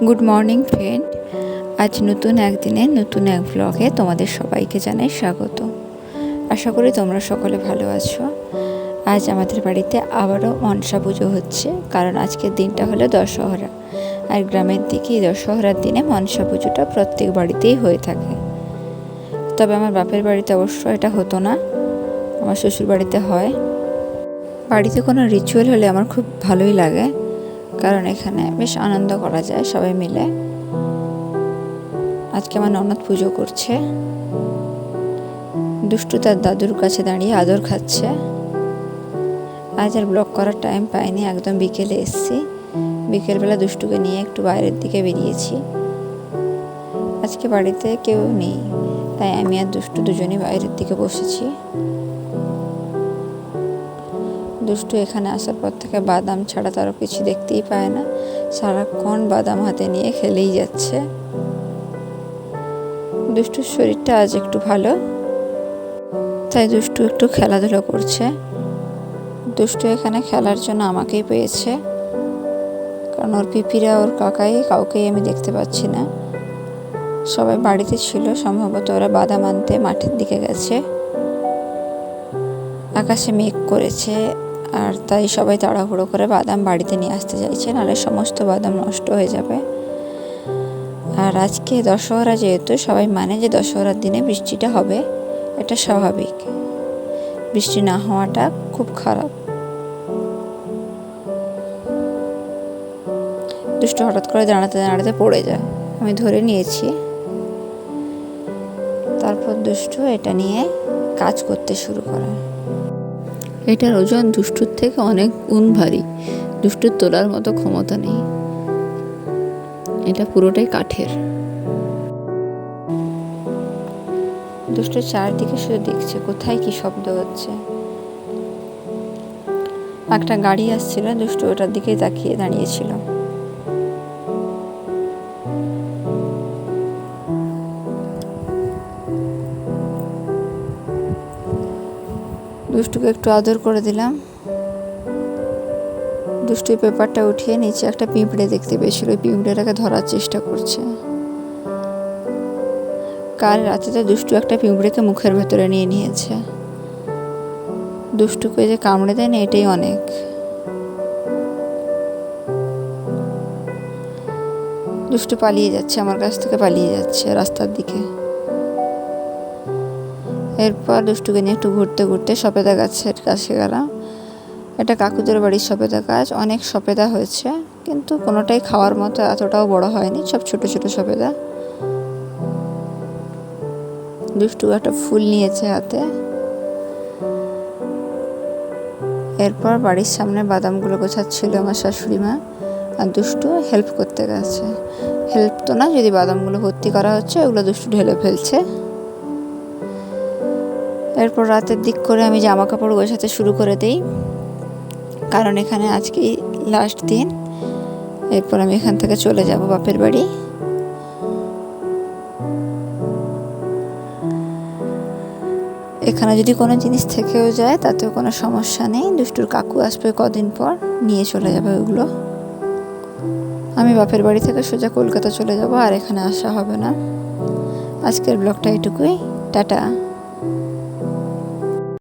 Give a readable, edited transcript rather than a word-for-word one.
Good morning friend. আজ নতুন একদিনে নতুন এক ব্লগে তোমাদের সবাইকে জানাই স্বাগত। আশা করি তোমরা সকলে ভালো আছো। আজ আমাদের বাড়িতে আবারও মনসা পুজো হচ্ছে, কারণ আজকের দিনটা হলো দশহরা। আর গ্রামের দিকে এই দশহরার দিনে মনসা পুজোটা প্রত্যেক বাড়িতেই হয়ে থাকে। তবে আমার বাপের বাড়িতে অবশ্য এটা হতো না, আমার শ্বশুর বাড়িতে হয়। বাড়িতে কোনো রিচুয়াল হলে আমার খুব ভালোই লাগে, কারণ এখানে বেশ আনন্দ করা যায় সবাই মিলে। আজকে আমার ননদ পুজো করছে, দুষ্টু তার দাদুর কাছে দাঁড়িয়ে আদর খাচ্ছে। আজ আর ব্লগ করার টাইম পাইনি, একদম বিকেলে এসেছি। বিকেলবেলা দুষ্টুকে নিয়ে একটু বাইরের দিকে বেরিয়েছি। আজকে বাড়িতে কেউ নেই, তাই আমি আর দুষ্টু দুজনেই বাইরের দিকে বসেছি। দুষ্টু এখানে আসার পর থেকে বাদাম ছাড়া তারও কিছু দেখতেই পায় না, সারাক্ষণ বাদাম হাতে নিয়ে খেলেই যাচ্ছে। দুষ্টুর শরীরটা আজ একটু ভালো, তাই দুষ্টু একটু খেলাধুলো করছে। দুষ্টু এখানে খেলার জন্য আমাকেই পেয়েছে, কারণ ওর পিপিরা ওর কাউকেই আমি দেখতে পাচ্ছি না। সবাই বাড়িতে ছিল, সম্ভবত ওরা বাদাম আনতে মাঠের দিকে গেছে। আকাশে মেঘ করেছে, আর তাই সবাই তাড়াহুড়ো করে বাদাম বাড়িতে নিয়ে আসতে চাইছে, নাহলে সমস্ত বাদাম নষ্ট হয়ে যাবে। আর আজকে দশহরা, যেহেতু সবাই মানে যে দশহরার দিনে বৃষ্টিটা হবে, এটা স্বাভাবিক। বৃষ্টি না হওয়াটা খুব খারাপ। দুষ্টু হঠাৎ করে দাঁড়াতে দাঁড়াতে পড়ে যায়, আমি ধরে নিয়েছি। তারপর দুষ্টু এটা নিয়ে কাজ করতে শুরু করে। এটার ওজন দুষ্টুর থেকে অনেক গুণ ভারী, দুষ্টুর তোলার মতো ক্ষমতা নেই। এটা পুরোটাই কাঠের। দুষ্টু চারদিকে শুধু দেখছে কোথায় কি শব্দ হচ্ছে। একটা গাড়ি আসছিল, দুষ্টু ওটার দিকে তাকিয়ে দাঁড়িয়েছিল। দুষ্টুকে একটু আদর করে দিলাম। দুষ্টু পেপারটা উঠিয়ে নিচে একটা পিঁপড়ে দেখতে পেয়েছিল, ওই পিঁপড়েটাকে ধরার চেষ্টা করছে। কাল রাতে দুষ্টু একটা পিঁপড়েকে মুখের ভেতরে নিয়ে নিয়েছে। দুষ্টুকে যে কামড়ে দেয় না, এটাই অনেক। দুষ্টু পালিয়ে যাচ্ছে, আমার কাছ থেকে পালিয়ে যাচ্ছে রাস্তার দিকে। এরপর দুষ্টুকে নিয়ে একটু ঘুরতে ঘুরতে সবেদা গাছের কাছে গেলাম। এটা কাকুদের বাড়ির সবেদা গাছ, অনেক সবেদা হয়েছে, কিন্তু কোনোটাই খাওয়ার মতো এতটাও বড় হয়নি, সব ছোট ছোট সবেদা। দুষ্টু একটা ফুল নিয়েছে হাতে। এরপর বাড়ির সামনে বাদামগুলো গোছাচ্ছিল আমার শাশুড়ি মা, আর দুষ্টু হেল্প করতে গেছে। হেল্প তো না, যদি বাদামগুলো ভর্তি করা হচ্ছে, ওগুলো দুষ্টু ঢেলে ফেলছে। এরপর রাতের দিক করে আমি জামা কাপড় গোছাতে শুরু করে দিই, কারণ এখানে আজকেই লাস্ট দিন। এরপর আমি এখান থেকে চলে যাব বাপের বাড়ি। এখানে যদি কোনো জিনিস থেকেও যায় তাতেও কোনো সমস্যা নেই, দুষ্টুর কাকু আসবে কদিন পর, নিয়ে চলে যাবে ওগুলো। আমি বাপের বাড়ি থেকে সোজা কলকাতা চলে যাব, আর এখানে আসা হবে না। আজকের ব্লগটা এটুকুই, টাটা।